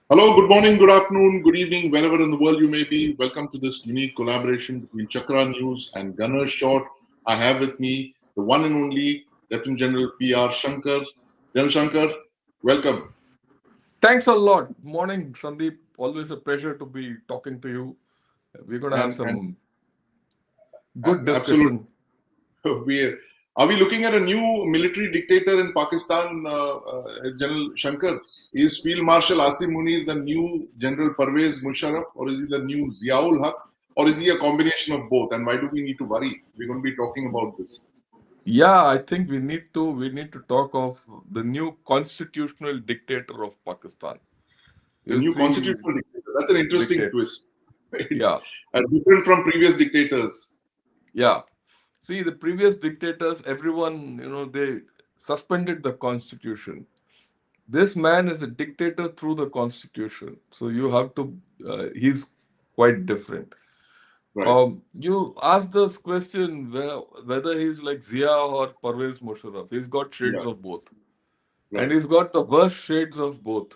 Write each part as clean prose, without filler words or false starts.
Hello, good morning, good afternoon, good evening, wherever in the world you may be. Welcome to this unique collaboration between Chakra News and Gunner Short. I have with me the one and only Lieutenant General P.R. Shankar. General Shankar, welcome. Thanks a lot. Morning, Sandeep. Always a pleasure to be talking to you. We're going to have And some good absolutely, discussion. we are we looking at a new military dictator in Pakistan, General Shankar? Is Field Marshal Asim Munir the new General Pervez Musharraf, or is he the new Ziaul Haq, or is he a combination of both? And why do we need to worry? We're going to be talking about this. Yeah, I think we need to talk of the new constitutional dictator of Pakistan. The You new see, constitutional dictator. That's an interesting dictator. twist. It's Yeah, different from previous dictators. yeah. See, the previous dictators, everyone, they suspended the constitution. This man is a dictator through the constitution. So you have to. He's quite different. Right, You asked this question whether he's like Zia or Parvez Musharraf. He's got shades yeah, of both, and right. he's got the worst shades of both.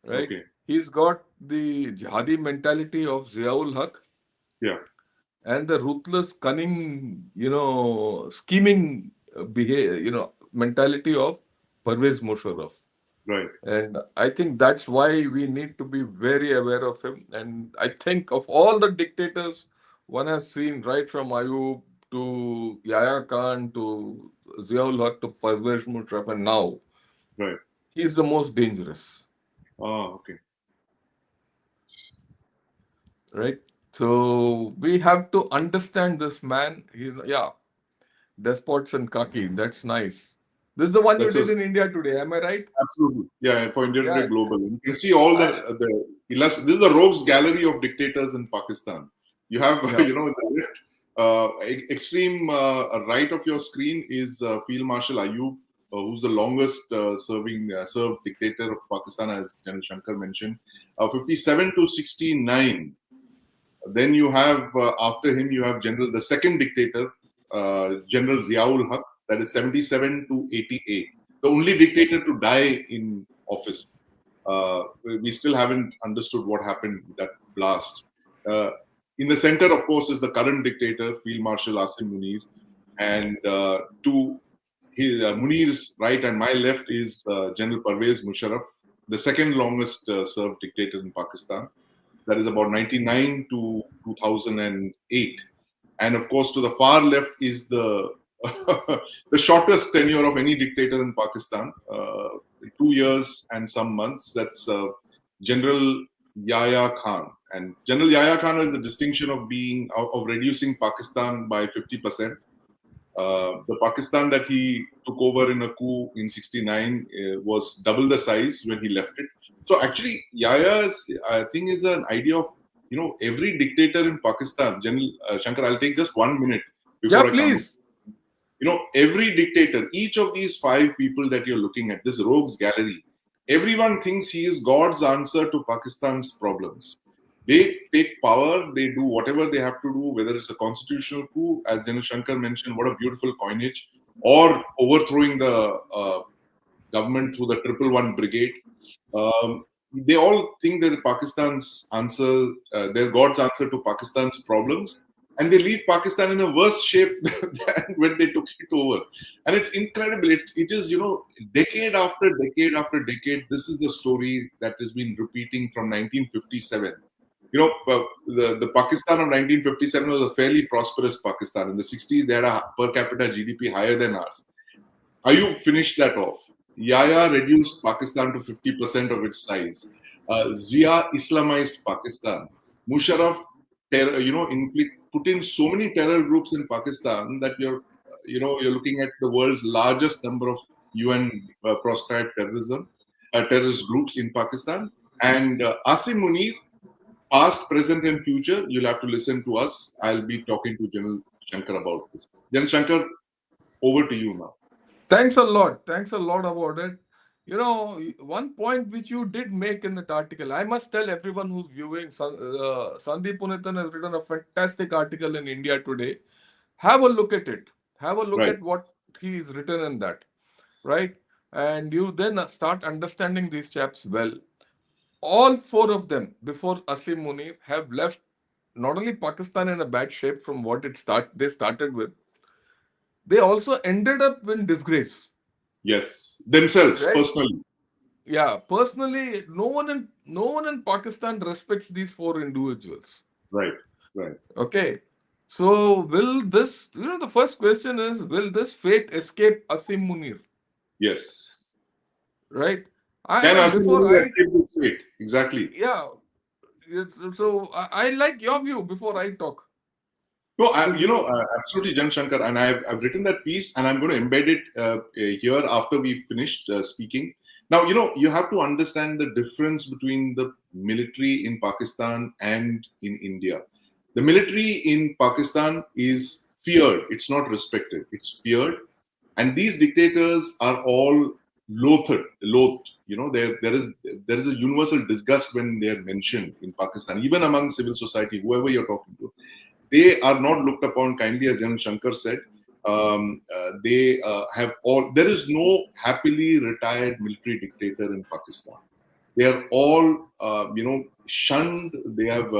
Right? Okay, He's got the Jehadi mentality of Ziaul Haq yeah, and the ruthless, cunning, scheming behavior, mentality of Parvez Musharraf. right. And I think that's why we need to be very aware of him. And I think of all the dictators one has seen, right from Ayub to Yahya Khan to Ziaul Haq to Pervez Musharraf, and now Right. he is the most dangerous, Okay. right? So we have to understand this man. Yeah, despots and khaki. That's nice. This is the one you That's did in India today. Am I right? absolutely, yeah. For India Yeah. Today Global, you can see all I, this is the rogues gallery of dictators in Pakistan. You have yeah. in the left, extreme right of your screen is Field Marshal Ayub, who's the longest served dictator of Pakistan, as General Shankar mentioned, 57 to 69. Then you have after him you have the second dictator, General Ziaul Haq, that is 77 to 88. The only dictator to die in office. We still haven't understood what happened with that blast. Uh, in the center, of course, is the current dictator, Field Marshal Asim Munir, and to Munir's right and my left is General Pervez Musharraf, the second longest served dictator in Pakistan. That is about 99 to 2008. And of course, to the far left is the the shortest tenure of any dictator in Pakistan, 2 years and some months. That's General Yahya Khan. And General Yahya Khan has the distinction of of reducing Pakistan by 50%. The Pakistan that he took over in a coup in '69 was double the size when he left it. So actually, Yaya's I think is an idea of every dictator in Pakistan. General Shankar, I'll take just 1 minute Yeah, before I come. please. Every dictator, each of these five people that you're looking at, this rogues gallery, everyone thinks he is God's answer to Pakistan's problems. They take power, they do whatever they have to do, whether it's a constitutional coup, as General Shankar mentioned, what a beautiful coinage, or overthrowing the government through the Triple One Brigade. They all think that Pakistan's answer, they're God's answer to Pakistan's problems, and they leave Pakistan in a worse shape than when they took it over. And it's incredible. It is, decade after decade after decade, this is the story that has been repeating from 1957. The Pakistan of 1957 was a fairly prosperous Pakistan. In the 60s, they had a per capita GDP higher than ours. Ayub finished that off. Yahya reduced Pakistan to 50% of its size. Zia Islamized Pakistan. Musharraf, put in so many terror groups in Pakistan that you're looking at the world's largest number of UN proscribed terrorist groups in Pakistan. And Asim Munir, past, present, and future, you'll have to listen to us. I'll be talking to General Shankar about this. General Shankar, over to you now. Thanks a lot. Thanks a lot about it. One point which you did make in that article, I must tell everyone who's viewing, Sandeep Unnithan has written a fantastic article in India Today. Have a look at it. Have a look Right. at what he's written in that, right? And you then start understanding these chaps well. all four of them before Asim Munir have left not only Pakistan in a bad shape from what they started with, they also ended up in disgrace. Yes, themselves Right? personally. Yeah. Personally, no one in Pakistan respects these four individuals. Right, right. Okay. So will this the first question is, will this fate escape Asim Munir? Yes. Right? I Can mean Asim before Munir I escape this fate? Exactly. yeah, so I like your view before I talk. No, Because you know, absolutely, Jan Shankar, and I've written that piece, and I'm going to embed it here after we finished speaking. Now, you have to understand the difference between the military in Pakistan and in India. The military in Pakistan is feared; it's not respected. It's feared, and these dictators are all loathed. There is a universal disgust when they are mentioned in Pakistan, even among civil society, whoever you're talking to. They are not looked upon kindly, as Jan Shankar said. They have all. There is no happily retired military dictator in Pakistan. They are all, shunned. They have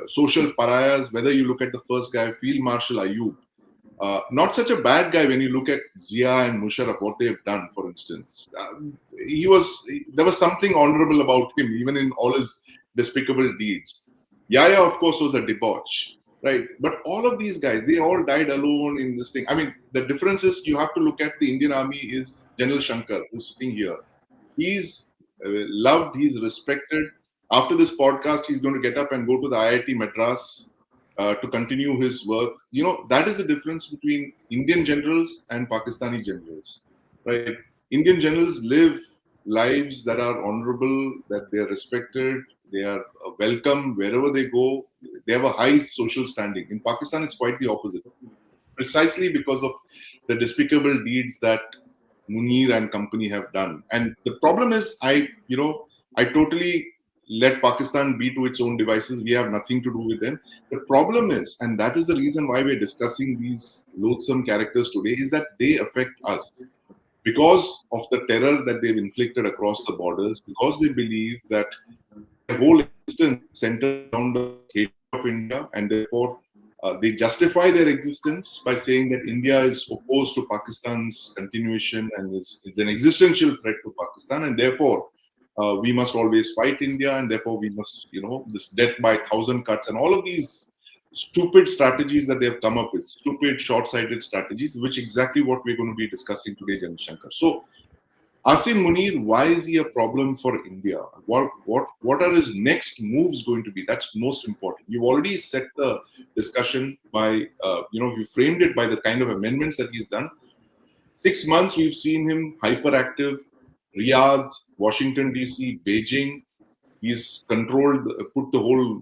social pariahs. Whether you look at the first guy, Field Marshal Ayub, not such a bad guy when you look at Zia and Musharraf, what they've done, for instance. There was something honorable about him, even in all his despicable deeds. Yahya, of course, was a debauch, right? But all of these guys, they all died alone in this thing. I mean, the difference is you have to look at the Indian army is General Shankar, who's sitting here. He's loved, he's respected. After this podcast, he's going to get up and go to the IIT Madras to continue his work. That is the difference between Indian generals and Pakistani generals, right? Indian generals live lives that are honorable, that they are respected, they are welcome wherever they go. They have a high social standing. In Pakistan, it's quite the opposite, precisely because of the despicable deeds that Munir and company have done. And the problem is, I totally let Pakistan be to its own devices. We have nothing to do with them. The problem is, and that is the reason why we're discussing these loathsome characters today, is that they affect us because of the terror that they've inflicted across the borders, because they believe that their whole existence centers around the hatred of India, and therefore they justify their existence by saying that India is opposed to Pakistan's continuation and is an existential threat to Pakistan, and therefore we must always fight India, and therefore we must, this death by thousand cuts and all of these stupid strategies that they have come up with, stupid, short-sighted strategies, which exactly what we're going to be discussing today, Jan Shankar. So Asim Munir, why is he a problem for India? What are his next moves going to be? That's most important. You've already set the discussion by you framed it by the kind of amendments that he's done. 6 months we've seen him hyperactive. Riyadh, Washington DC, Beijing. He's controlled, put the whole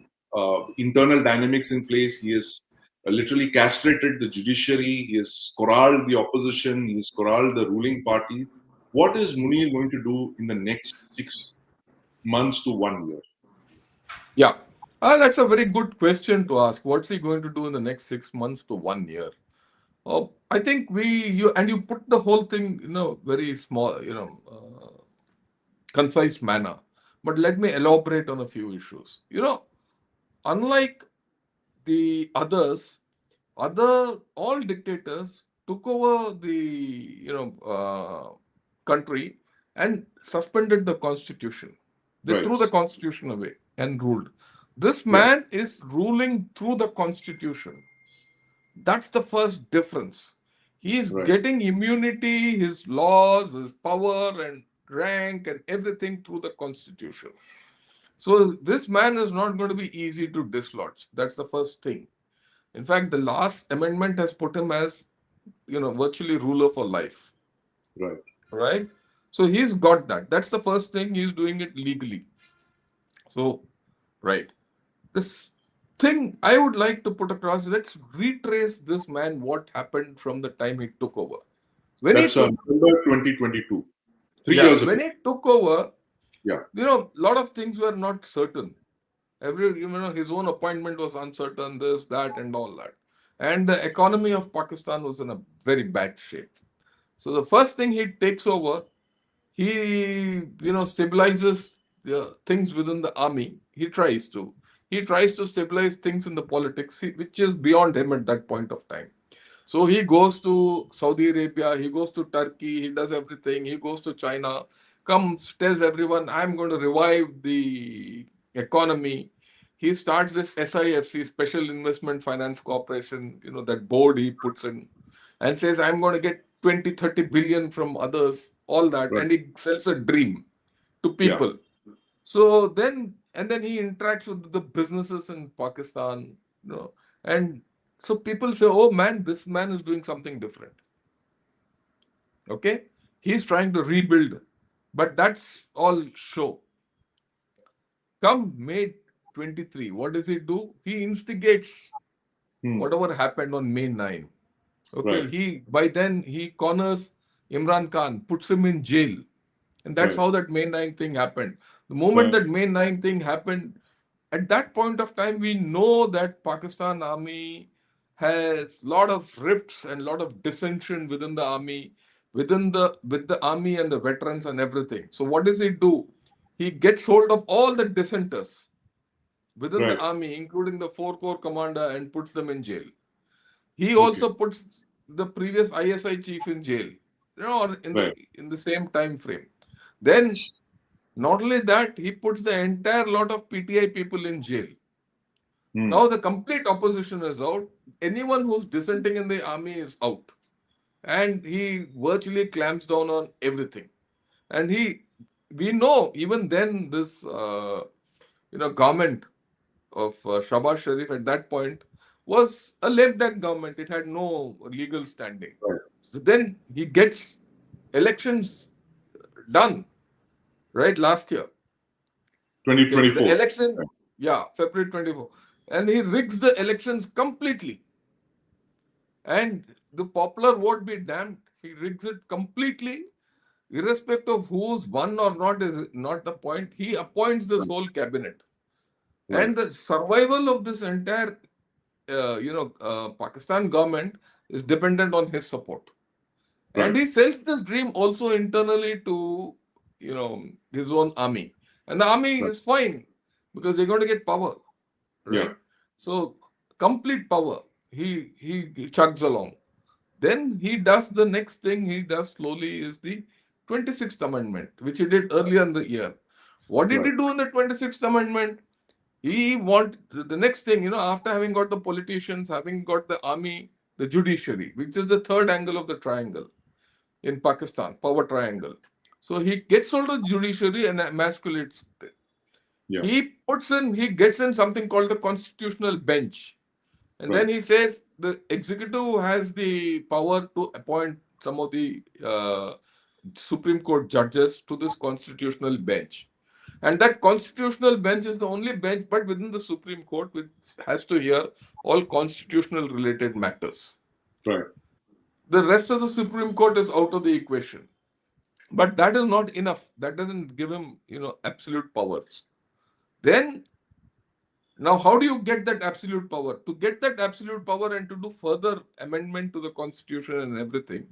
internal dynamics in place. He has literally castrated the judiciary. He has corralled the opposition. He has corralled the ruling party. What is Munir going to do in the next 6 months to 1 year? yeah, that's a very good question to ask. What's he going to do in the next 6 months to 1 year? I think you put the whole thing in a very small, concise manner. But let me elaborate on a few issues. Unlike the others, all dictators took over the country and suspended the constitution. They Right. threw the constitution away and ruled. This Yeah. man is ruling through the constitution. That's the first difference. He is Right. getting immunity, his laws, his power and rank and everything through the constitution. So this man is not going to be easy to dislodge. That's the first thing. In fact, the last amendment has put him as, virtually ruler for life. Right. Right? So he's got that. That's the first thing. He's doing it legally. So, right. This thing I would like to put across, let's retrace this man, what happened from the time he took over. When he That's took, November 2022. 3 years when ago. he took over, Yeah. a lot of things were not certain. His own appointment was uncertain, this, that, and all that. And the economy of Pakistan was in a very bad shape. So the first thing he takes over, he, stabilizes things within the army. He tries to. He tries to stabilize things in the politics, which is beyond him at that point of time. So he goes to Saudi Arabia, he goes to Turkey, he does everything. He goes to China, comes, tells everyone, I'm going to revive the economy. He starts this SIFC, Special Investment Finance Corporation, that board he puts in, and says, I'm going to get 20, 30 billion from others, all that. Right. And he sells a dream to Yeah. people. So then he interacts with the businesses in Pakistan, and so people say, oh man, this man is doing something different. Okay? He's trying to rebuild. But that's all show. Come May 23, what does he do? He instigates Hmm. whatever happened on May 9. Okay, Right. by then he corners Imran Khan, puts him in jail. And that's Right. how that May 9 thing happened. The moment Right. that May 9 thing happened, at that point of time, we know that Pakistan army has lot of rifts and lot of dissension within the army, with the army and the veterans and everything. So what does he do? He gets hold of all the dissenters within the Right. army, including the four corps commander, and puts them in jail. He Okay. also puts the previous ISI chief in jail, or Right. in the same time frame. Then not only that, he puts the entire lot of PTI people in jail. Hmm. Now the complete opposition is out. Anyone who's dissenting in the army is out. And he virtually clamps down on everything. And we know even then this, government of Shahbaz Sharif at that point was a left-back government. It had no legal standing. Right. So then he gets elections done, right, last year. Okay, the 2024. election, Right. yeah, February 24. And he rigs the elections completely. And the popular vote be damned, he rigs it completely, irrespective of who's won or not is not the point. He appoints this Right. whole cabinet. Right. And the survival of this entire, Pakistan government is dependent on his support. And Right. he sells this dream also internally to, his own army. And the army Right. is fine because they're going to get power, Yeah. right? So complete power. He chugs along. Then he does the next thing he does slowly is the 26th Amendment, which he did earlier in the year. What did he Right. do in the 26th Amendment? He want the next thing, after having got the politicians, having got the army, the judiciary, which is the third angle of the triangle in Pakistan, power triangle. So he gets hold of judiciary and emasculates it. Yeah. He gets in something called the constitutional bench. And Right. then he says the executive has the power to appoint some of the Supreme Court judges to this constitutional bench. And that constitutional bench is the only bench, but within the Supreme Court, which has to hear all constitutional related matters. Right. The rest of the Supreme Court is out of the equation. But that is not enough. That doesn't give him, absolute powers. Then, now, how do you get that absolute power? To get that absolute power and to do further amendment to the constitution and everything,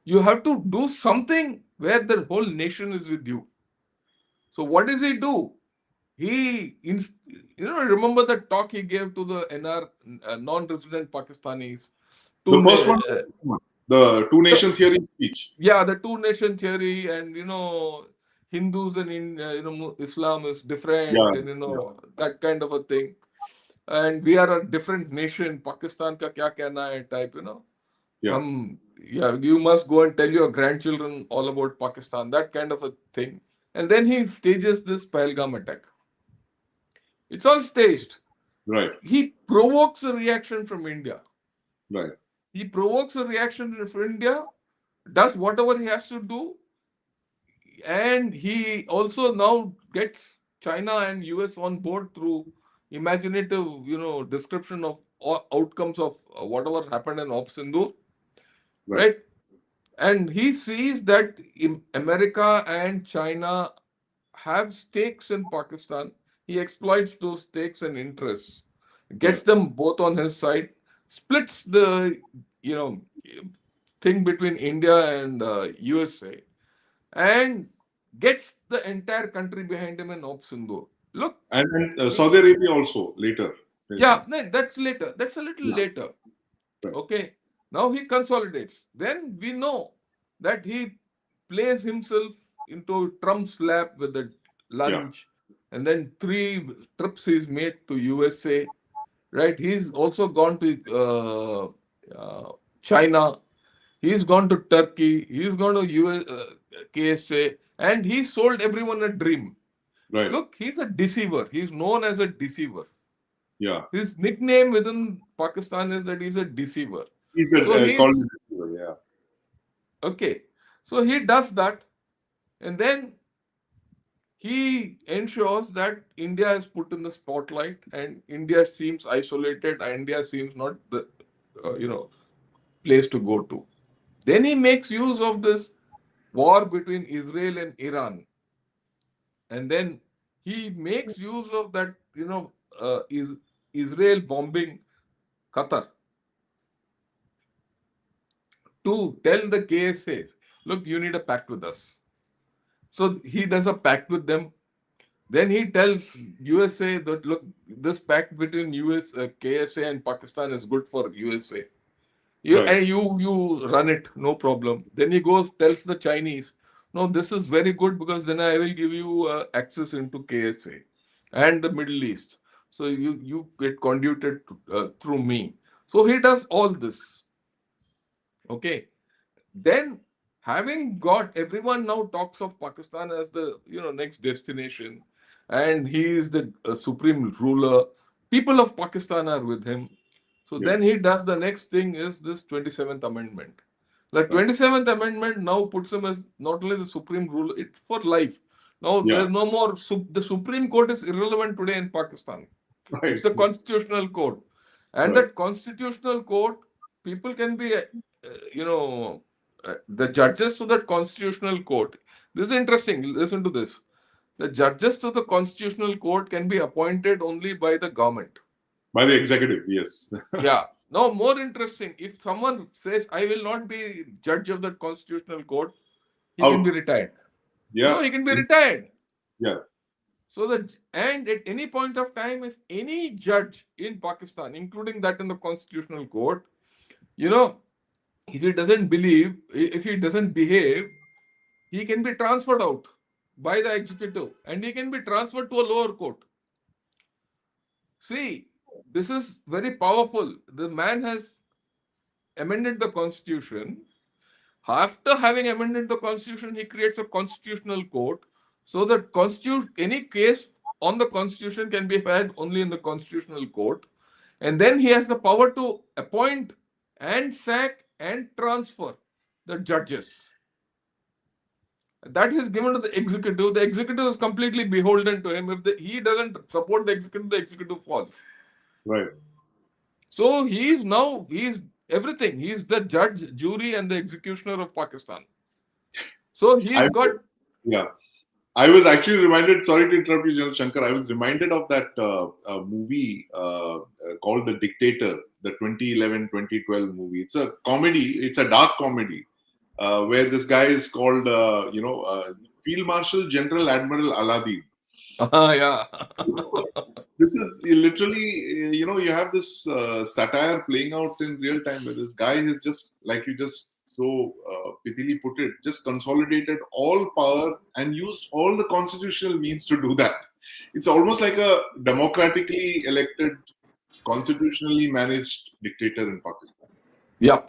you have to do something where the whole nation is with you. So, what does he do? Remember the talk he gave to the non-resident Pakistanis? The first one, the two The nation theory speech. Yeah, the two nation theory, and Hindus and Islam is different, Yeah. and Yeah. that kind of a thing. And we are a different nation. Pakistan ka kya kehna hai type, Yeah. yeah, you must go and tell your grandchildren all about Pakistan, that kind of a thing. And then he stages this Pahalgam attack. It's all staged. Right. He provokes a reaction from India. Right. He provokes a reaction from India, does whatever he has to do, and he also now gets China and US on board through imaginative, description of outcomes of whatever happened in Op Sindoor, Right. right? And he sees that America and China have stakes in Pakistan. He exploits those stakes and interests, Right. gets them both on his side, splits the, you know, thing between India and USA, and gets the entire country behind him in Op Sindoor. Look, And then he, Saudi Arabia also later. yeah, no, that's later. That's a little Yeah, later. right. Okay. Now he consolidates. Then we know that he plays himself into Trump's lap with the Yeah, lunch, and then 3 trips he's made to USA. Right? He's also gone to China. He's gone to Turkey. He's gone to US, KSA, and he sold everyone a dream. right. Look, he's a deceiver. He's known as a deceiver. Yeah. His nickname within Pakistan is that he's a deceiver. He's the So called he's the yeah. okay. So he does that, and then he ensures that India is put in the spotlight, and India seems isolated. And India seems not the place to go to. Then he makes use of this war between Israel and Iran, and then he makes use of that is Israel bombing Qatar to tell the KSAs, look, you need a pact with us. So he does a pact with them. Then he tells USA that look, this pact between KSA and Pakistan is good for USA. Right. You run it, no problem. Then he goes tells the Chinese, no, this is very good because then I will give you access into KSA and the Middle East. So you get conduited through me. So he does all this. Okay. Then, having got everyone now talks of Pakistan as the next destination, and he is the supreme ruler. People of Pakistan are with him. So Yeah. then he does the next thing is this 27th Amendment. The Right. 27th Amendment now puts him as not only the supreme ruler, it's for life. Now Yeah. there's no more. The Supreme Court is irrelevant today in Pakistan. Right. It's a constitutional court, and Right. that constitutional court, people can be, the judges to that constitutional court. This is interesting. Listen to this. The judges to the constitutional court can be appointed only by the government. By the executive, yes. Yeah. Now, more interesting. If someone says, "I will not be judge of the constitutional court," he can Out. be retired. Yeah. No, he can be retired. Yeah. So that, and at any point of time, if any judge in Pakistan, including that in the constitutional court, you know, if he doesn't behave, he can be transferred out by the executive, and he can be transferred to a lower court. See, this is very powerful. The man has amended the constitution. After having amended the constitution, he creates a constitutional court so that any case on the constitution can be heard only in the constitutional court. And then he has the power to appoint and sack and transfer the judges. That is given to the executive. The executive is completely beholden to him. If he doesn't support the executive falls. Right. So he's everything. He's the judge, jury, and the executioner of Pakistan. So I he's got. was, yeah. I was actually reminded, sorry to interrupt you, General Shankar. I was reminded of that movie called The Dictator, the 2011-2012 movie. It's a comedy, it's a dark comedy where this guy is called, Field Marshal General Admiral Aladi. Yeah. This is literally, you have this satire playing out in real time where this guy is just, like you just so pithily put it, just consolidated all power and used all the constitutional means to do that. It's almost like a democratically elected, constitutionally managed dictator in Pakistan. Yeah.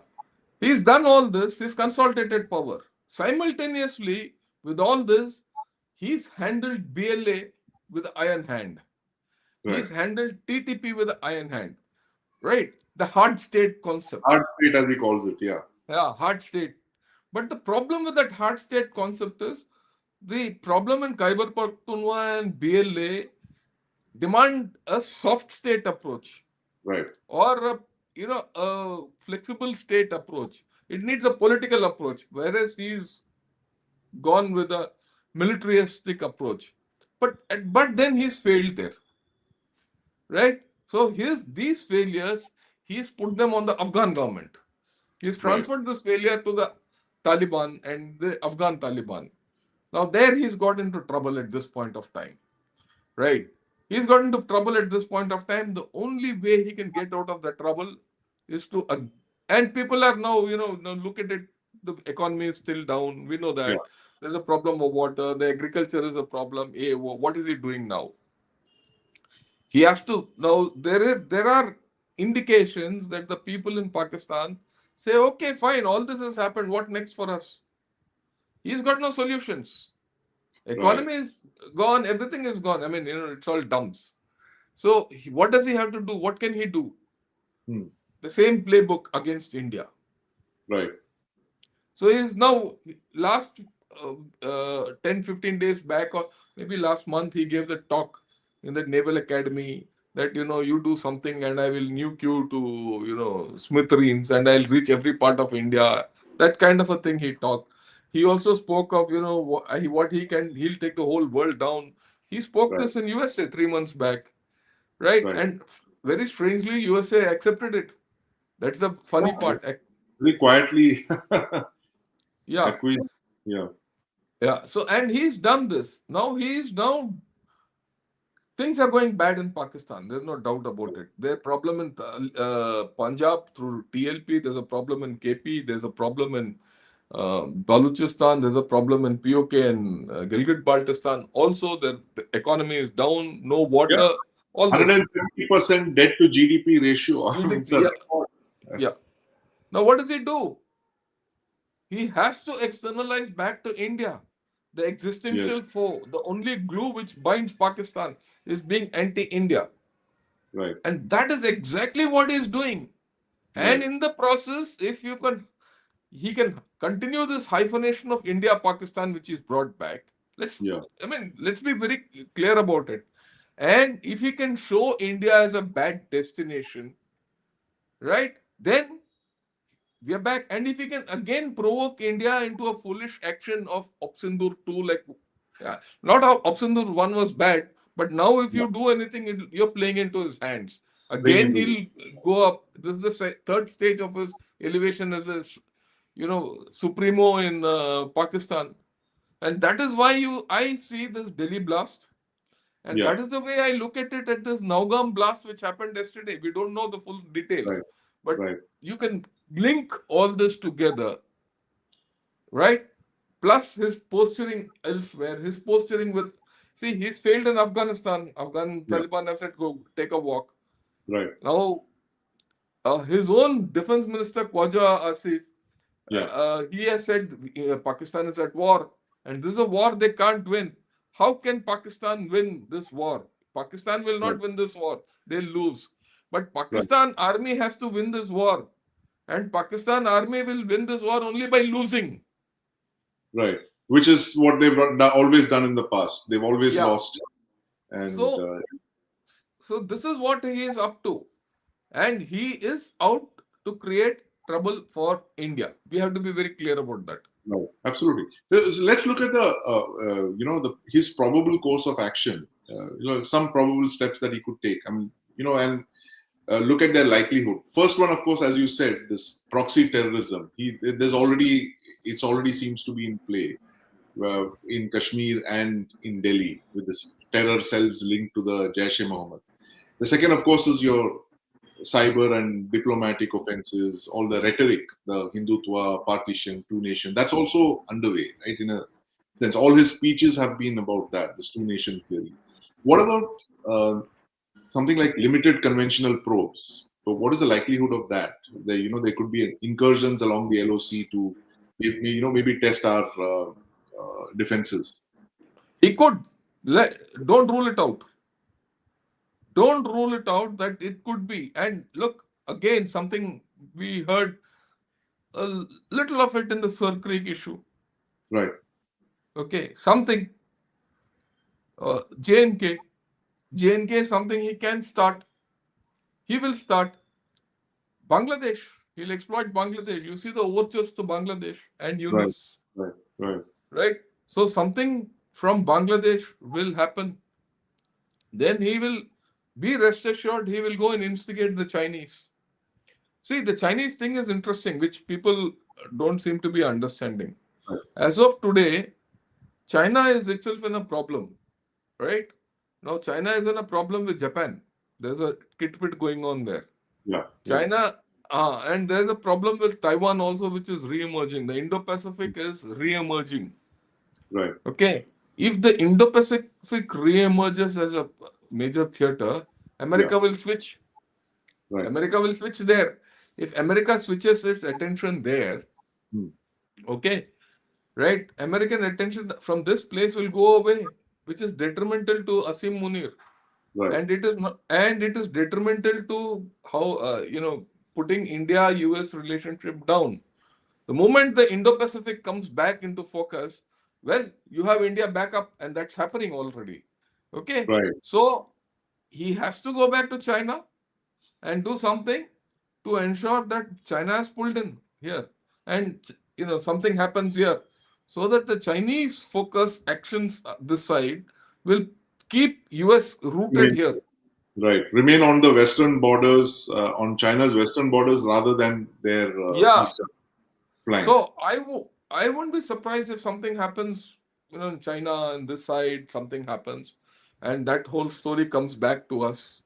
He's done all this, he's consolidated power. Simultaneously, with all this, he's handled BLA with the iron hand. Right. He's handled TTP with the iron hand. Right? The hard state concept. Hard state, as he calls it, yeah. Yeah, hard state. But the problem with that hard state concept is the problem in Khyber Pakhtunkhwa and BLA demand a soft state approach Right. or a flexible state approach. It needs a political approach, whereas he's gone with a militaristic approach. But then he's failed there, right? So these failures, he's put them on the Afghan government. He's Right. transferred this failure to the Taliban and the Afghan Taliban. Now there he's got into trouble at this point of time, right? He's got into trouble at this point of time. The only way he can get out of the trouble is to, and people are now, now look at it. The economy is still down. We know Yeah. that there's a problem of water. The agriculture is a problem. What is he doing now? He has to now. There are indications that the people in Pakistan say, okay, fine, all this has happened. What next for us? He's got no solutions. Right. Economy is gone. Everything is gone. I mean, it's all dumps. So what does he have to do? What can he do? Hmm. The same playbook against India. Right. So he's now last 10, 15 days back, or maybe last month, he gave the talk in the Naval Academy that, you do something and I will nuke you to, smithereens, and I'll reach every part of India. That kind of a thing he talked. He also spoke of, what he can, he'll take the whole world down. He spoke Right. this in USA 3 months back, right? Right. And very strangely, USA accepted it. That's the funny Yeah. part. Very quietly Yeah. acquiesced. Yeah. Yeah. So, and he's done this. Now things are going bad in Pakistan. There's no doubt about it. There's a problem in Punjab through TLP. There's a problem in KP. There's a problem in Balochistan. There's a problem in POK and Gilgit Baltistan. Also, the economy is down. No Yeah. water. All this. 170% debt to GDP ratio. I mean, it's a Yeah. record. Yeah. Now, what does he do? He has to externalize back to India. The existential Yes. foe, the only glue which binds Pakistan, is being anti-India. Right. And that is exactly what he's doing. And Right. in the process, if you can, he can continue this hyphenation of India Pakistan, which is brought back. Yeah. Let's be very clear about it. And if he can show India as a bad destination, right, then we are back. And if he can again provoke India into a foolish action of Opsindur 2, like, yeah, not how Opsindur 1 was bad, but now if Yeah. you do anything, you're playing into his hands. Playing Again, into he'll go up. This is the third stage of his elevation as a, supremo in Pakistan. And that is why I see this Delhi blast. And yeah. that is the way I look at it, at this Naugam blast which happened yesterday. We don't know the full details, Right. but Right. you can link all this together, right? Plus his posturing elsewhere, his posturing with, see, he's failed in Afghanistan. Afghan Yeah. Taliban have said, go take a walk. Right. Now, his own defense minister, Khwaja Asif, Yeah. he has said Pakistan is at war, and this is a war they can't win. How can Pakistan win this war? Pakistan will Right. not win this war. They'll lose. But Right. Pakistan army has to win this war. And Pakistan army will win this war only by losing. Right. Which is what they've always done in the past. They've always Yeah. lost. And So, so this is what he is up to. And he is out to create trouble for India. We have to be very clear about that. no, absolutely. So let's look at the his probable course of action. Some probable steps that he could take. I mean, and look at their likelihood. First one, of course, as you said, this proxy terrorism. It's already seems to be in play in Kashmir and in Delhi with this terror cells linked to the Jaish-e-Mohammed. The second, of course, is your cyber and diplomatic offenses, all the rhetoric, the Hindutva, partition, two nation. That's also underway, right? In a sense, all his speeches have been about that, this two nation theory. What about something like limited conventional probes? So, what is the likelihood of that? There could be incursions along the LOC to, maybe test our defenses. He could. Don't rule it out. Don't rule it out that it could be. And look, again, something we heard a little of it in the Sir Creek issue. Right. Okay, something. JNK. JNK, something he can start. He will start. Bangladesh. He'll exploit Bangladesh. You see the overtures to Bangladesh and Right. Yunus. Right. Right. Right? So something from Bangladesh will happen. Then he will be rest assured he will go and instigate the Chinese. See, the Chinese thing is interesting, which people don't seem to be understanding. Right. As of today, China is itself in a problem, right? Now China is in a problem with Japan. There's a kitbit going on there. Yeah, yeah, China, and there's a problem with Taiwan also, which is re-emerging. The Indo-Pacific is re-emerging. right, Okay, if the Indo-Pacific re-emerges as a major theater, yeah, America will switch. right. America will switch there. If America switches its attention there, Hmm. okay, right, American attention from this place will go away, which is detrimental to Asim Munir, Right, and it is not, and it is detrimental to how putting India-US relationship down. The moment the Indo-Pacific comes back into focus, well, you have India back up, and that's happening already. Okay, right. so he has to go back to China and do something to ensure that China is pulled in here, and something happens here, so that the Chinese focus actions this side will keep US rooted Remain, here. right. Remain on the western borders, on China's western borders rather than their Yeah. eastern flank. So I won't be surprised if something happens, in China and this side, something happens, and that whole story comes back to us,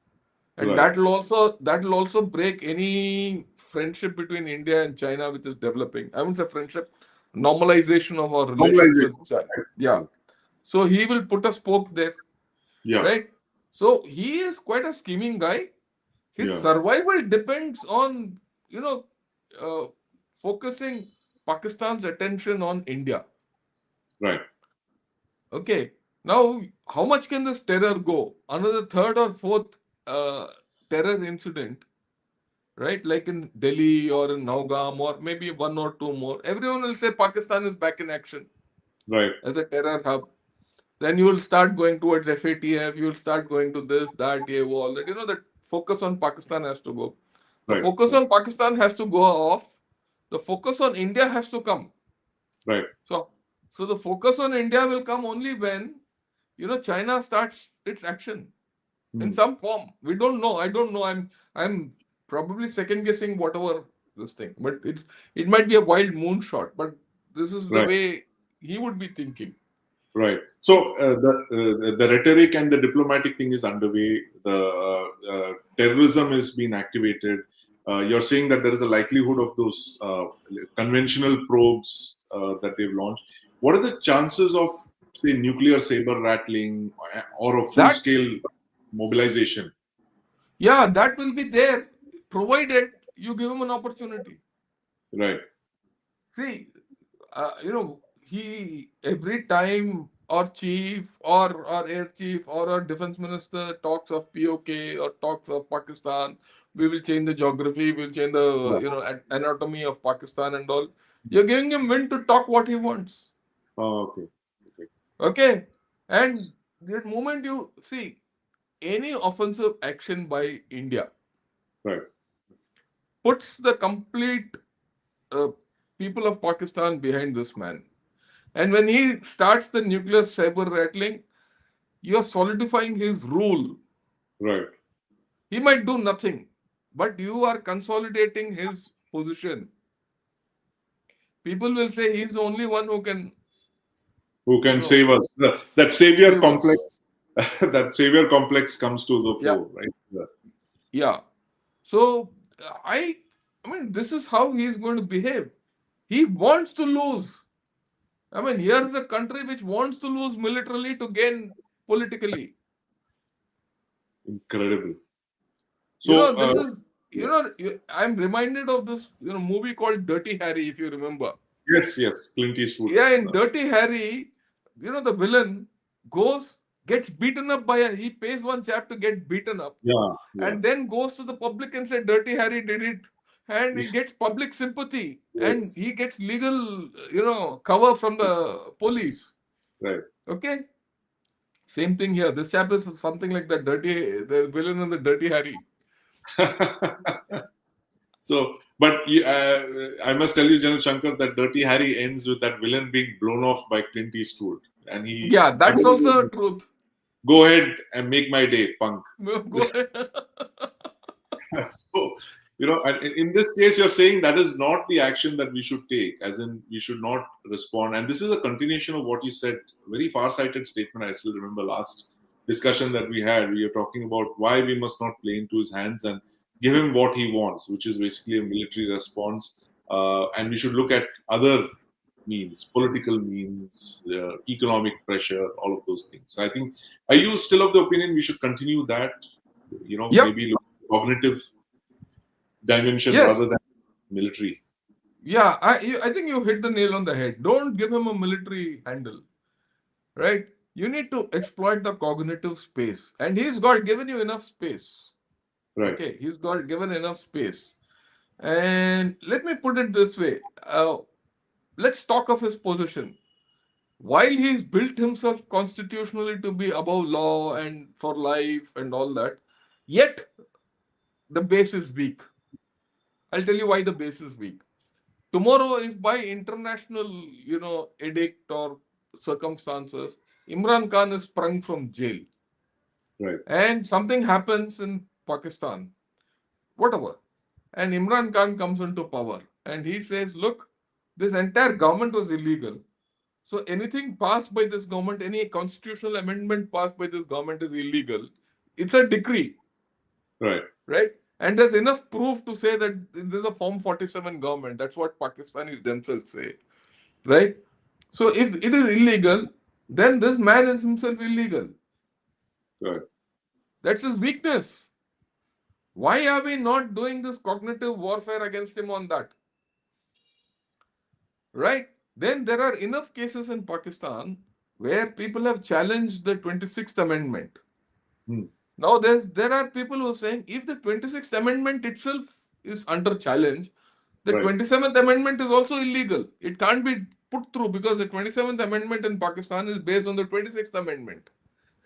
and Right. that will also break any friendship between India and China, which is developing. I wouldn't say friendship, normalization of our relations with Normalization. China. Yeah. Right. So he will put a spoke there, Yeah, right? So he is quite a scheming guy. His yeah, survival depends on, you know, uh, focusing Pakistan's attention on India. right. Okay. Now, how much can this terror go? Another third or fourth uh, terror incident, right? Like in Delhi or in Naugam or maybe one or two more. Everyone will say Pakistan is back in action Right, as a terror hub. Then you will start going towards FATF. You will start going to this, that, yeah, all that. The focus on Pakistan has to go. The right, focus on Pakistan has to go off. The focus on India has to come. right. So, so the focus on India will come only when China starts its action in Hmm. some form. We don't know. I don't know. I'm probably second guessing whatever this thing, but it might be a wild moonshot. But this is the Right, way he would be thinking. right. So the rhetoric and the diplomatic thing is underway. The terrorism is being activated. You're saying that there is a likelihood of those conventional probes that they've launched. What are the chances of, say, nuclear saber rattling or a full That scale mobilization? Yeah, that will be there, provided you give him an opportunity. Right, See, he every time our chief or air chief or our defense minister talks of POK or talks of Pakistan, we will change the geography, we'll change the right. anatomy of Pakistan and all. You're giving him wind to talk what he wants. Oh, okay, okay, Okay, and the moment you see any offensive action by India right, puts the complete uh, people of Pakistan behind this man. And when he starts the nuclear saber rattling, you're solidifying his rule. right. He might do nothing, but you are consolidating his position. People will say he's the only one who can, Who you can know, save us? That savior save us. complex, that savior complex comes to the Yeah, fore, right? Yeah. yeah. So I mean, this is how he is going to behave. He wants to lose. I mean, here's a country which wants to lose militarily to gain politically. Incredible. So, This is, yeah. I'm reminded of this, movie called Dirty Harry, if you remember. Yes, yes, Clint Yeah, Eastwood's. in Dirty Harry, the villain gets beaten up he pays one chap to get beaten up, Yeah, yeah, and then goes to the public and said, Dirty Harry did it. And he yeah, gets public sympathy and yes, he gets legal, cover from the police. right. Okay. Same thing here. This chap is something like the villain in the Dirty Harry. So, but I must tell you, General Shankar, that Dirty Harry ends with that villain being blown off by Clint Eastwood, and he Yeah, that's also a truth. go ahead and make my day, punk. Go ahead. So, And in this case, you're saying that is not the action that we should take, as in we should not respond. And this is a continuation of what you said, very far-sighted statement. I still remember last discussion that we had. We were talking about why we must not play into his hands and give him what he wants, which is basically a military response. And we should look at other means, political means, economic pressure, all of those things. I think, are you still of the opinion we should continue that? Yep. Maybe look at cognitive dimension Yes. rather than military. Yeah. I think you hit the nail on the head. Don't give him a military handle, right? You need to exploit the cognitive space, and he's got given you enough space. Right, Okay, he's got given enough space. And let me put it this way. Let's talk of his position. While he's built himself constitutionally to be above law and for life and all that, yet the base is weak. I'll tell you why the base is weak. Tomorrow, if by international, edict or circumstances, Imran Khan is sprung from jail right, and something happens in Pakistan, whatever, and Imran Khan comes into power and he says, look, this entire government was illegal. So anything passed by this government, any constitutional amendment passed by this government is illegal. It's a decree, right, right? And there's enough proof to say that this is a Form 47 government. That's what Pakistanis themselves say, right? So if it is illegal, then this man is himself illegal. right. That's his weakness. Why are we not doing this cognitive warfare against him on that? Right? Then there are enough cases in Pakistan where people have challenged the 26th Amendment. Hmm. Now there are people who are saying if the 26th Amendment itself is under challenge, the Right, 27th Amendment is also illegal. It can't be put through because the 27th Amendment in Pakistan is based on the 26th Amendment.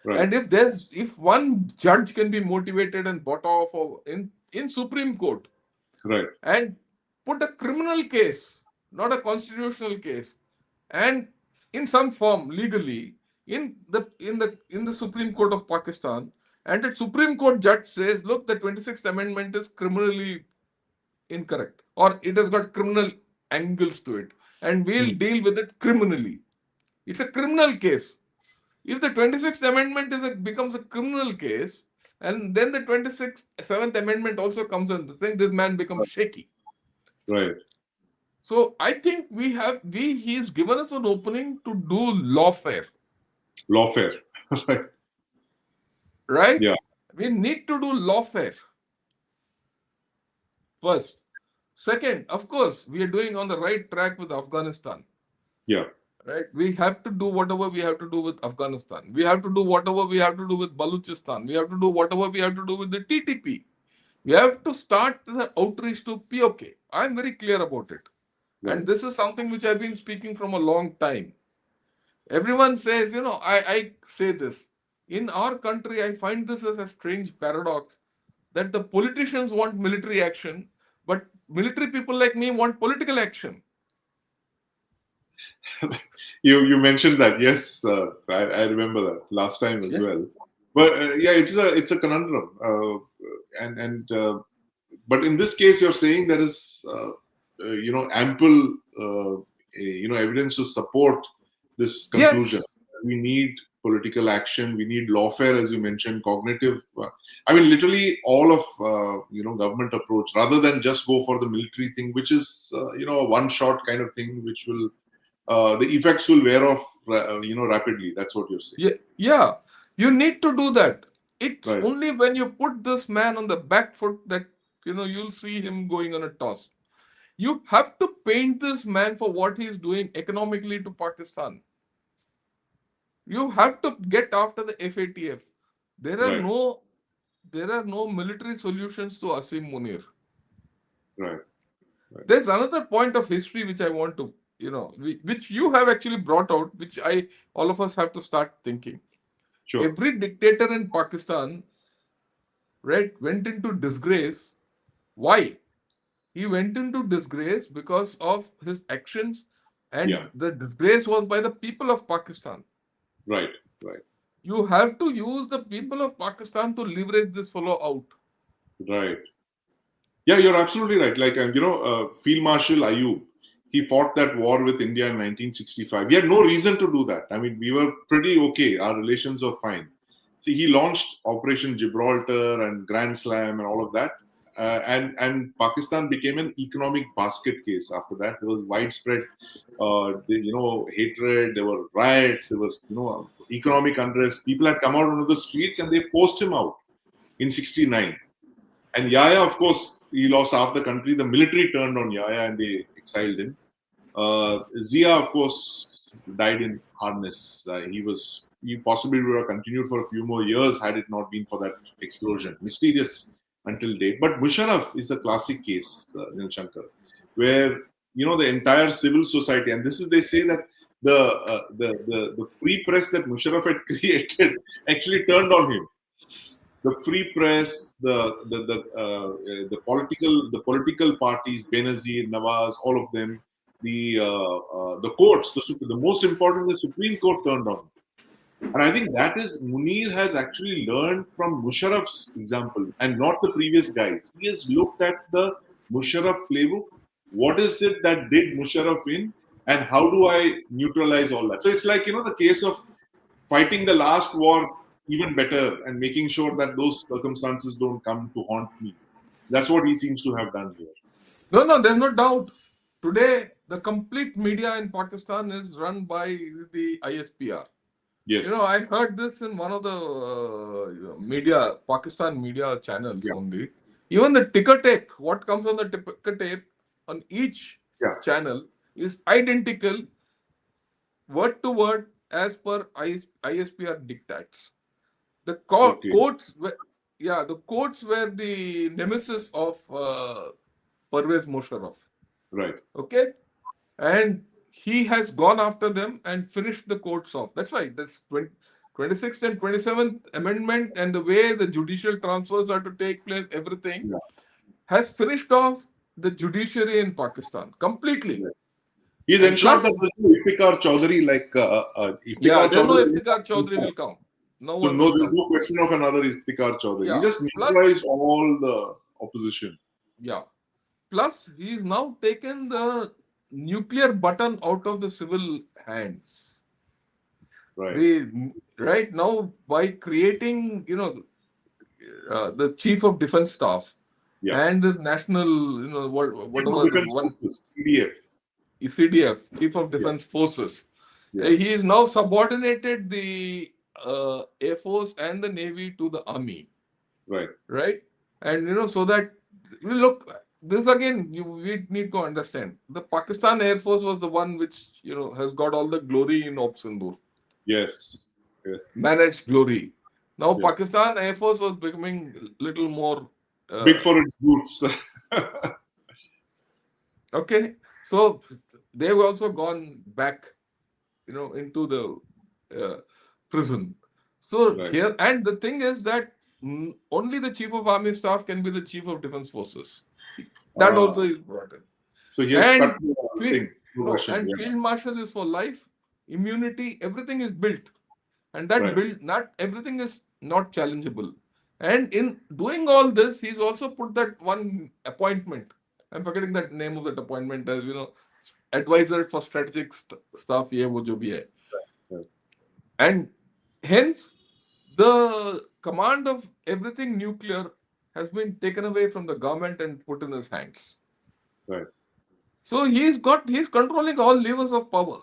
right, And if one judge can be motivated and bought off or in Supreme Court right, and put a criminal case, not a constitutional case, and in some form legally in the Supreme Court of Pakistan, and the Supreme Court judge says, look, the 26th Amendment is criminally incorrect, or it has got criminal angles to it, and we'll hmm. deal with it criminally. It's a criminal case. If the 26th Amendment becomes a criminal case, and then the 27th Amendment also comes in, the thing, this man becomes shaky. Right. So I think he's given us an opening to do lawfare, Lawfare. Right. right? Yeah, We need to do lawfare first. Second, of course, we are doing on the right track with Afghanistan, yeah, right? We have to do whatever we have to do with Afghanistan. We have to do whatever we have to do with Balochistan. We have to do whatever we have to do with the TTP. We have to start the outreach to POK. I'm very clear about it. right. And this is something which I've been speaking from a long time. Everyone says, I say this. In our country, I find this as a strange paradox that the politicians want military action, but military people like me want political action. You mentioned that. Yes, I remember that last time as Yeah. well. But yeah, it's a conundrum. And but in this case, you're saying there is ample evidence to support this conclusion. Yes. We need political action. We need lawfare, as you mentioned, cognitive. I mean, literally all of government approach, rather than just go for the military thing, which is a one-shot kind of thing, which will the effects will wear off, rapidly. That's what you're saying, Yeah. Yeah. You need to do that. It's right? only when you put this man on the back foot that you'll see him going on a toss. You have to paint this man for what he's doing economically to Pakistan. You have to get after the FATF. There are Right, no there are no military solutions to Asim Munir. right, right. There's another point of history which I want to, which you have actually brought out, which all of us have to start thinking. Sure. Every dictator in Pakistan, right, went into disgrace. Why? He went into disgrace because of his actions, Yeah. and the disgrace was by the people of Pakistan. Right, right, You have to use the people of Pakistan to leverage this fellow out. right. Yeah, you're absolutely right. Like, Field Marshal Ayub, he fought that war with India in 1965. He had no reason to do that. I mean, we were pretty okay. Our relations were fine. See, he launched Operation Gibraltar and Grand Slam and all of that. And Pakistan became an economic basket case after that. There was widespread, hatred. There were riots. There was, economic unrest. People had come out onto the streets and they forced him out in '69. And Yahya, of course, he lost half the country. The military turned on Yahya and they exiled him. Zia, of course, died in harness. He possibly would have continued for a few more years had it not been for that explosion. Mysterious until date. But Musharraf is a classic case, Shankar, where the entire civil society, and this is, they say that the free press that Musharraf had created actually turned on him. The free press, the political parties, Benazir, Nawaz, all of them, the courts, the most important, the Supreme Court turned on. And I think that is, Munir has actually learned from Musharraf's example and not the previous guys. He has looked at the Musharraf playbook. What is it that did Musharraf in, and how do I neutralize all that? So it's like, the case of fighting the last war even better and making sure that those circumstances don't come to haunt me. That's what he seems to have done here. No, there's no doubt. Today, the complete media in Pakistan is run by the ISPR. Yes. I heard this in one of the Pakistan media channels only. Even the ticker tape, what comes on the ticker tape on each channel is identical, word to word, as per ISPR dictates. The courts were, the courts were the nemesis of Pervez Musharraf. Right. Okay, and he has gone after them and finished the courts off. That's why that's 26th and 27th Amendment and the way the judicial transfers are to take place, everything has finished off the judiciary in Pakistan completely. He's ensured that there's no Iftikhar Chaudhary there's no Iftikhar Chaudhary will come. There's no question of another Iftikhar Chaudhary. He just neutralized all the opposition. Yeah. Plus, he's now taken the nuclear button out of the civil hands. Right. Right now, by creating, the Chief of Defense Staff and this national, CDF, Chief of Defense Forces, he is now subordinated the Air Force and the Navy to the Army. Right. Right. And, so that, look, this again, we need to understand. The Pakistan Air Force was the one which, has got all the glory in Op Sindoor. Yes. Managed glory. Now, Pakistan Air Force was becoming a little more big for its boots. Okay. So, they've also gone back, into the prison. So, here, and the thing is that only the Chief of Army Staff can be the Chief of Defense Forces. That also is brought in. So he has cut and Field Marshal is for life, immunity, everything is built. And that not everything is not challengeable. And in doing all this, he's also put that one appointment. I'm forgetting that name of that appointment as, advisor for strategic stuff. And hence, the command of everything nuclear has been taken away from the government and put in his hands. Right. So he's controlling all levers of power.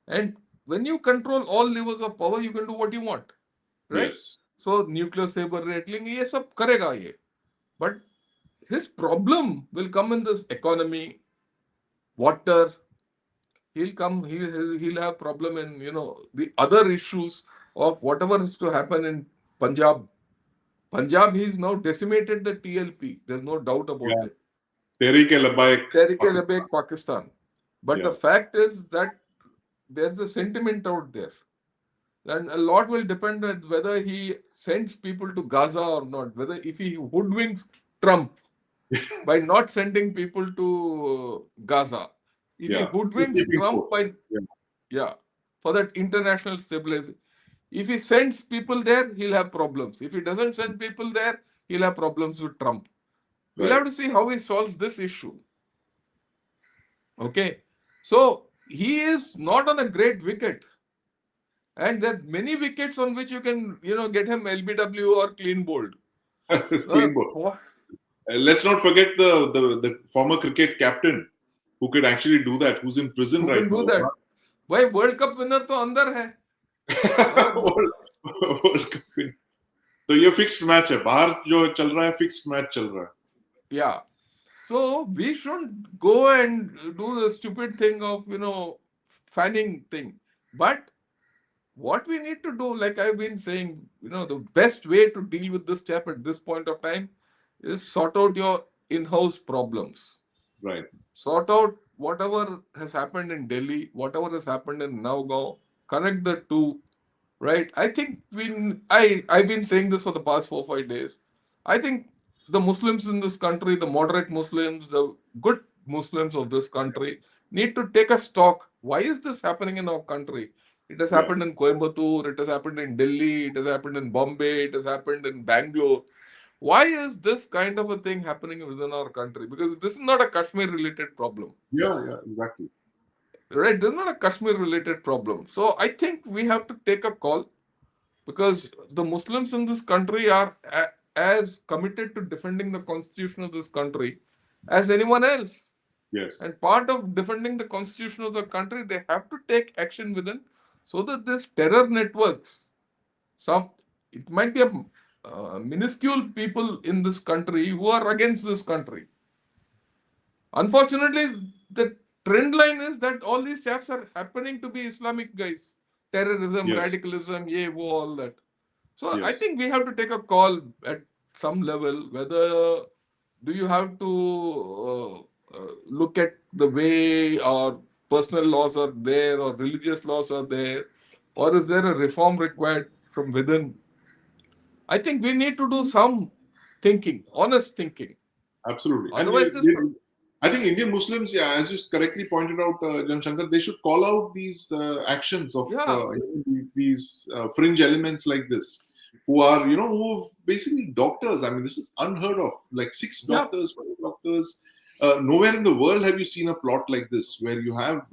And when you control all levers of power, you can do what you want. Right? Yes. So nuclear saber rattling, ye sab karega ye. But his problem will come in this economy, water. He'll have problem in, the other issues of whatever is to happen in Punjab. Punjab, he's now decimated the TLP. There's no doubt about it. Tehreek-e-Labbaik Pakistan. But the fact is that there's a sentiment out there. And a lot will depend on whether he sends people to Gaza or not. Whether if he hoodwinks Trump by not sending people to Gaza. If he hoodwinks Trump for that international stabilization. If he sends people there, he'll have problems. If he doesn't send people there, he'll have problems with Trump. We'll Right. have to see how he solves this issue. Okay. So he is not on a great wicket. And there are many wickets on which you can, get him LBW or clean bowled. Clean ball. Let's not forget the former cricket captain who could actually do that, who's in prison Who right can do now. that? भाई world cup winner तो अंदर है. World Cup win. तो ये fixed match है, बाहर जो चल रहा है फिक्स्ड मैच चल रहा है. Yeah. So we shouldn't go and do the stupid thing of, fanning thing. But what we need to do, like I've been saying, the best way to deal with this chap at this point of time is sort out your in-house problems. Right. Sort out whatever has happened in Delhi, whatever has happened in Nagaon, connect the two, right? I think I've been saying this for the past 4 or 5 days. I think the Muslims in this country, the moderate Muslims, the good Muslims of this country, need to take a stock. Why is this happening in our country? It has happened in Coimbatore, it has happened in Delhi, it has happened in Bombay, it has happened in Bangalore. Why is this kind of a thing happening within our country? Because this is not a Kashmir related problem. Yeah, exactly. Right? This is not a Kashmir related problem. So I think we have to take a call, because the Muslims in this country are as committed to defending the constitution of this country as anyone else. Yes. And part of defending the constitution of the country, they have to take action within, so that this terror networks, it might be a minuscule people in this country who are against this country. Unfortunately, the trend line is that all these chaps are happening to be Islamic guys. Terrorism, radicalism, all that. So I think we have to take a call at some level, whether do you have to look at the way our personal laws are there or religious laws are there, or is there a reform required from within? I think we need to do some thinking, honest thinking. Absolutely. Otherwise, I think Indian Muslims, as you correctly pointed out, Shankar, they should call out these actions of these fringe elements like this, who are, who are basically doctors. I mean, this is unheard of. Like 6 doctors, 5 doctors. Nowhere in the world have you seen a plot like this, where you have,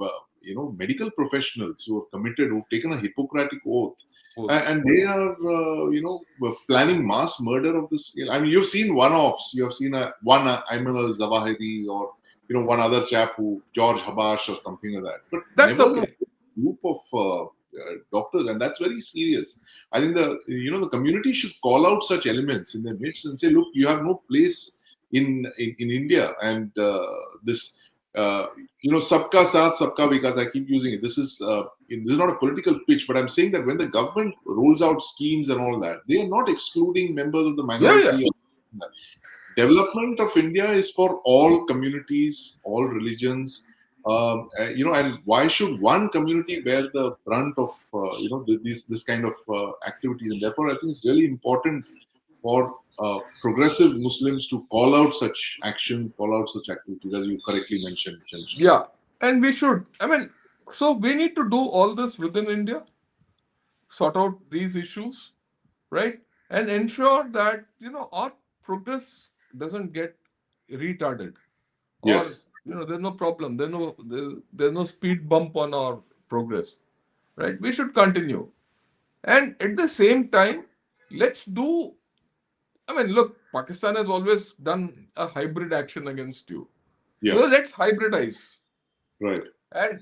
medical professionals who are committed, who've taken a Hippocratic oath, and they are, planning mass murder of this scale. I mean, you've seen one-offs. You have seen one Ayman al-Zawahiri, or one other chap George Habash or something like that. But that's never okay. A group of doctors, and that's very serious. I think the community should call out such elements in their midst and say, look, you have no place in India, and this. Sabka saath, sabka vikas. I keep using it. This is not a political pitch, but I'm saying that when the government rolls out schemes and all that, they are not excluding members of the minority. Development of India is for all communities, all religions. And why should one community bear the brunt of this kind of activities? And therefore, I think it's really important for progressive Muslims to call out such actions, call out such activities, as you correctly mentioned. Yeah, and we should. I mean, so we need to do all this within India, sort out these issues, right, and ensure that our progress doesn't get retarded. Yes. Or there's no problem. There's no speed bump on our progress, right? We should continue, and at the same time, let's do. I mean, look, Pakistan has always done a hybrid action against you. Yeah. So let's hybridize. Right. And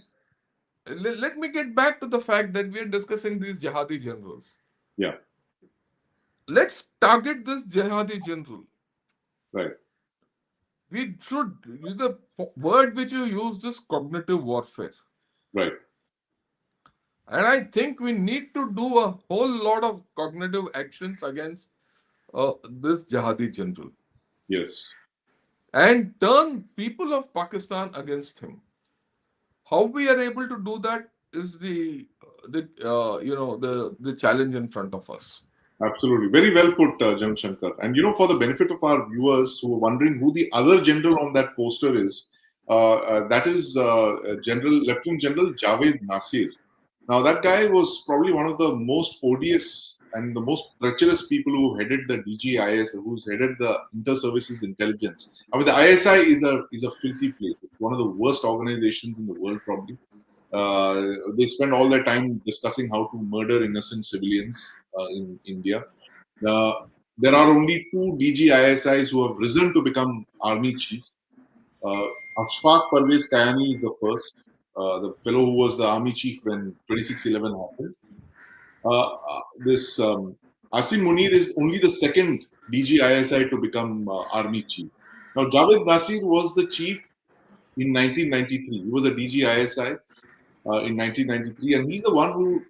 let me get back to the fact that we are discussing these Jehadi generals. Yeah. Let's target this Jehadi general. Right. We should, the word which you used is cognitive warfare. Right. And I think we need to do a whole lot of cognitive actions against this Jehadi general. Yes. And turn people of Pakistan against him. How we are able to do that is the challenge in front of us. Absolutely. Very well put, Jan Shankar. And, for the benefit of our viewers who are wondering who the other general on that poster is, that is Lieutenant General Javed Nasir. Now, that guy was probably one of the most odious and the most treacherous people who headed the DGIS, who's headed the Inter-Services Intelligence. I mean, the ISI is a filthy place. It's one of the worst organizations in the world, probably. They spend all their time discussing how to murder innocent civilians in India. There are only two DGISIs who have risen to become army chief. Uh, Ashfaq Parvez Kayani is the first, the fellow who was the army chief when 26/11 happened. This Asim Munir is only the second DGISI to become army chief. Now, Javed Nasir was the chief in 1993. He was a DGISI in 1993, and he's the one who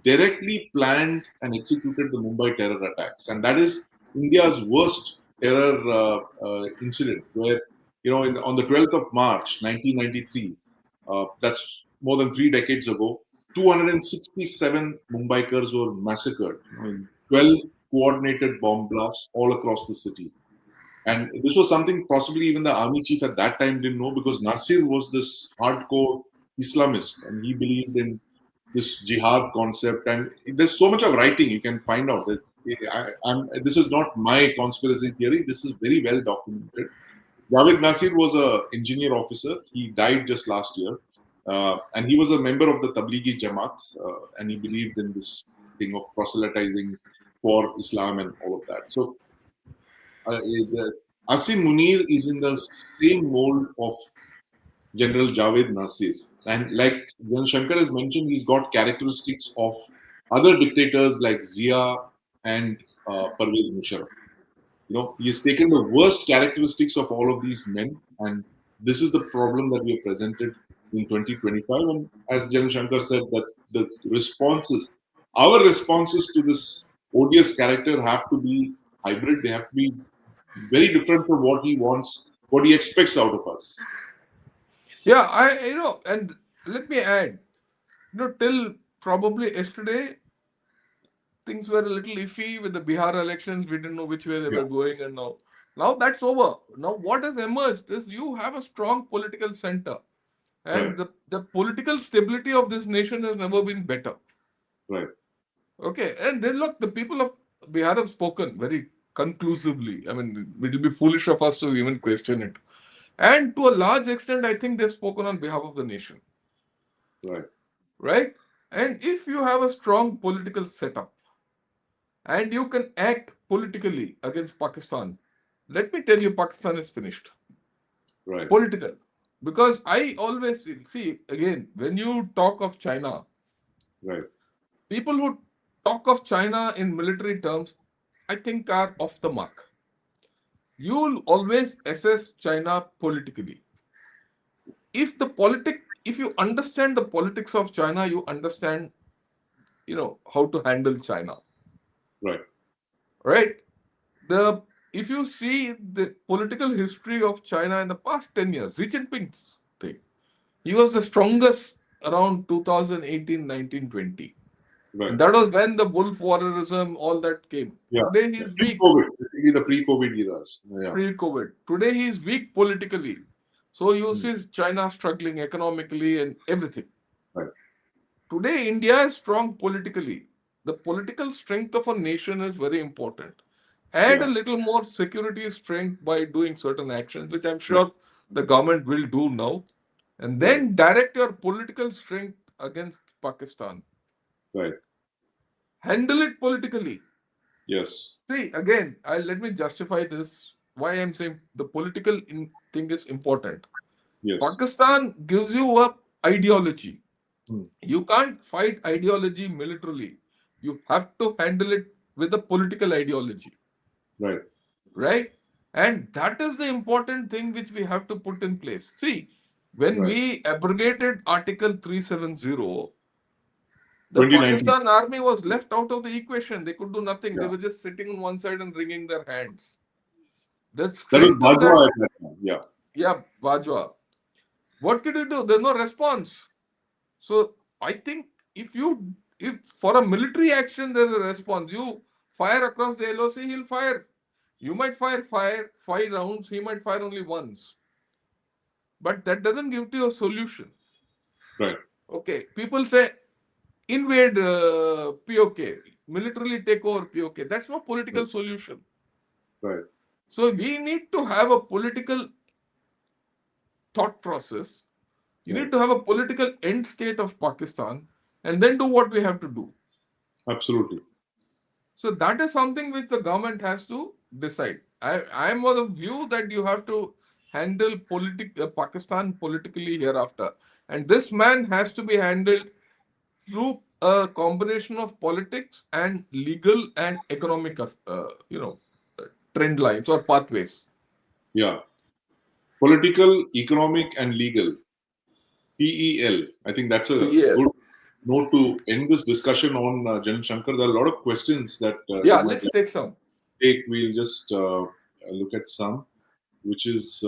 directly planned and executed the Mumbai terror attacks, and that is India's worst terror incident, where on the 12th of March 1993, that's more than 3 decades ago, 267 Mumbaikars were massacred in 12 coordinated bomb blasts all across the city. And this was something possibly even the army chief at that time didn't know, because Nasir was this hardcore Islamist and he believed in this jihad concept. And there's so much of writing you can find out that this is not my conspiracy theory. This is very well documented. Javed Nasir was an engineer officer. He died just last year. And he was a member of the Tablighi Jamaat. And he believed in this thing of proselytizing for Islam and all of that. So Asim Munir is in the same mold of General Javed Nasir. And like General Shankar has mentioned, he's got characteristics of other dictators like Zia and Parvez Musharraf. He has taken the worst characteristics of all of these men, and this is the problem that we are presented in 2025. And as General Shankar said, that the our responses to this odious character have to be hybrid. They have to be very different from what he wants, what he expects out of us. Yeah, and let me add, till probably yesterday, things were a little iffy with the Bihar elections. We didn't know which way they Yeah, were going, and now that's over. Now what has emerged is you have a strong political center, right, and the political stability of this nation has never been better. right, Okay, and then look, the people of Bihar have spoken very conclusively. I mean, it will be foolish of us to even question it. And to a large extent, I think they've spoken on behalf of the nation, right, right? And if you have a strong political setup and you can act politically against Pakistan, let me tell you, Pakistan is finished. right, Political. Because I always see, again, when you talk of China, right, people who talk of China in military terms, I think are off the mark. You'll always assess China politically. If you understand the politics of China, you understand, how to handle China, right, right? The If you see the political history of China in the past 10 years, Xi Jinping's thing, he was the strongest around 2018, 19, 20. right. And that was when the wolf warriorism, all that came. Yeah, Today yeah. he's weak, Pre-COVID, basically the pre-COVID eras. Yeah, pre-COVID. Today he's weak politically. So you mm, see China struggling economically and everything. right, Today India is strong politically. The political strength of a nation is very important. Add a yeah, little more security strength by doing certain actions, which I'm right, sure the government will do now, and right, then direct your political strength against Pakistan. right. Handle it politically. Yes, See, again, let me justify this. Why I'm saying the political thing is important. yes. Pakistan gives you a ideology. Mm, You can't fight ideology militarily. You have to handle it with a political ideology, right, right? And that is the important thing which we have to put in place. See, when right. we abrogated Article 370, the 2019. Pakistan army was left out of the equation. They could do nothing. They Yeah, were just sitting on one side and wringing their hands. The that was strength of that, Bajwa at that time. Yeah, yeah, Bajwa. What could you do? There's no response. So I think if for a military action there's a response, you fire across the LOC, he'll fire. You might fire 5 rounds, he might fire only once. But that doesn't give you a solution. right, Okay. People say invade POK, militarily take over POK. That's no political Right. solution. Right. So we need to have a political thought process. You Right. need to have a political end state of Pakistan and then do what we have to do. Absolutely. So that is something which the government has to decide. I am of the view that you have to handle Pakistan politically hereafter. And this man has to be handled through a combination of politics and legal and economic, trend lines or pathways. Yeah. Political, economic, and legal. PEL. I think that's a Yeah. good note to end this discussion on, General Shankar. There are a lot of questions that you Yeah, might let's like take some. to take. We'll just look at some, which is